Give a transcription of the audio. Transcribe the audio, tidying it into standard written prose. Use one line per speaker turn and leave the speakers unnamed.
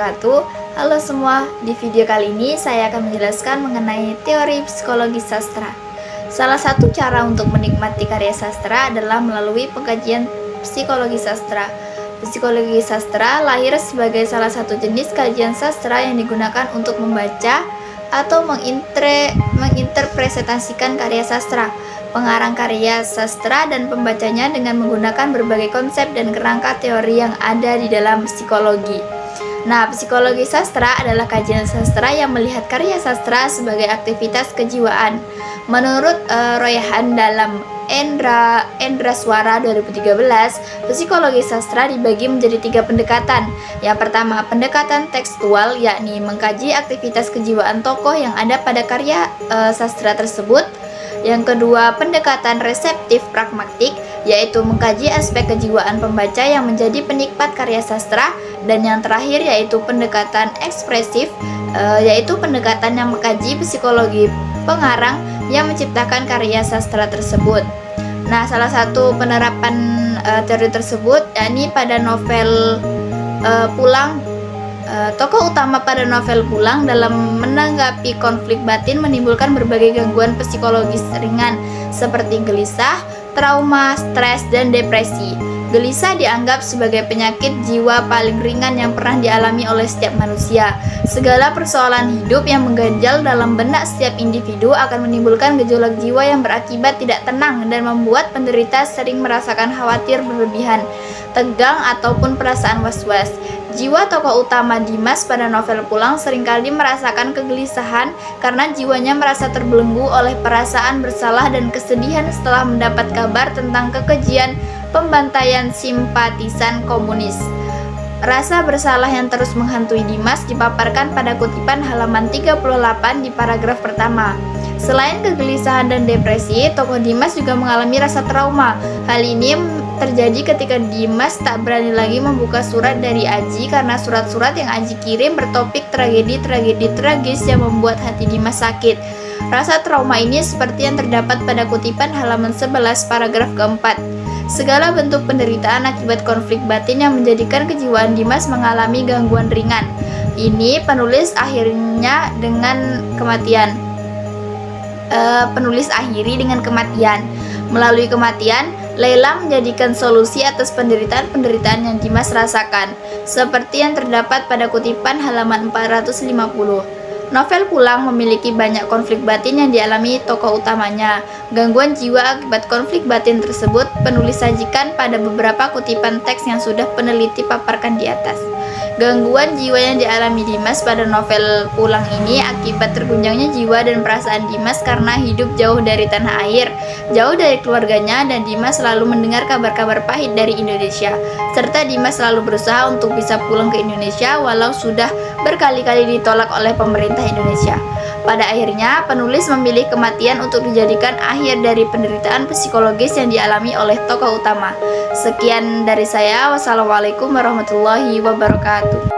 wabarakatuh. Halo semua, di video kali ini saya akan menjelaskan mengenai teori psikologi sastra. Salah satu cara untuk menikmati karya sastra adalah melalui pengkajian psikologi sastra. Psikologi sastra lahir sebagai salah satu jenis kajian sastra yang digunakan untuk membaca atau menginterpretasikan karya sastra. Pengarang karya sastra dan pembacanya dengan menggunakan berbagai konsep dan kerangka teori yang ada di dalam psikologi. Nah, psikologi sastra adalah kajian sastra yang melihat karya sastra sebagai aktivitas kejiwaan. Menurut Royahan dalam Endra Suara 2013, psikologi sastra dibagi menjadi 3 pendekatan. Yang pertama, pendekatan tekstual, yakni mengkaji aktivitas kejiwaan tokoh yang ada pada karya sastra tersebut. Yang kedua, pendekatan reseptif pragmatik, yaitu mengkaji aspek kejiwaan pembaca yang menjadi penikmat karya sastra. Dan yang terakhir yaitu pendekatan ekspresif, yaitu pendekatan yang mengkaji psikologi pengarang yang menciptakan karya sastra tersebut. Nah, salah satu penerapan teori tersebut yakni pada novel Pulang. Tokoh utama pada novel Pulang dalam menanggapi konflik batin menimbulkan berbagai gangguan psikologis ringan seperti gelisah, trauma, stres, dan depresi. Gelisah dianggap sebagai penyakit jiwa paling ringan yang pernah dialami oleh setiap manusia. Segala persoalan hidup yang mengganjal dalam benak setiap individu akan menimbulkan gejolak jiwa yang berakibat tidak tenang dan membuat penderita sering merasakan khawatir berlebihan, tegang, ataupun perasaan was-was. Jiwa tokoh utama Dimas pada novel Pulang seringkali merasakan kegelisahan karena jiwanya merasa terbelenggu oleh perasaan bersalah dan kesedihan setelah mendapat kabar tentang kekejian pembantaian simpatisan komunis. Rasa bersalah yang terus menghantui Dimas dipaparkan pada kutipan halaman 38 di paragraf pertama. Selain kegelisahan dan depresi, tokoh Dimas juga mengalami rasa trauma. Hal ini terjadi ketika Dimas tak berani lagi membuka surat dari Aji karena surat-surat yang Aji kirim bertopik tragedi-tragedi tragis yang membuat hati Dimas sakit. Rasa trauma ini seperti yang terdapat pada kutipan halaman 11 paragraf keempat. Segala bentuk penderitaan akibat konflik batin yang menjadikan kejiwaan Dimas mengalami gangguan ringan. Ini penulis akhiri dengan kematian. Melalui kematian, Leila menjadikan solusi atas penderitaan-penderitaan yang Dimas rasakan, seperti yang terdapat pada kutipan halaman 450. Novel Pulang memiliki banyak konflik batin yang dialami tokoh utamanya. Gangguan jiwa akibat konflik batin tersebut penulis sajikan pada beberapa kutipan teks yang sudah peneliti paparkan di atas. Gangguan jiwa yang dialami Dimas pada novel Pulang ini akibat terguncangnya jiwa dan perasaan Dimas karena hidup jauh dari tanah air, jauh dari keluarganya, dan Dimas selalu mendengar kabar-kabar pahit dari Indonesia. Serta Dimas selalu berusaha untuk bisa pulang ke Indonesia walau sudah berkali-kali ditolak oleh pemerintah Indonesia. Pada akhirnya, penulis memilih kematian untuk dijadikan akhir dari penderitaan psikologis yang dialami oleh tokoh utama. Sekian dari saya. Wassalamualaikum warahmatullahi wabarakatuh.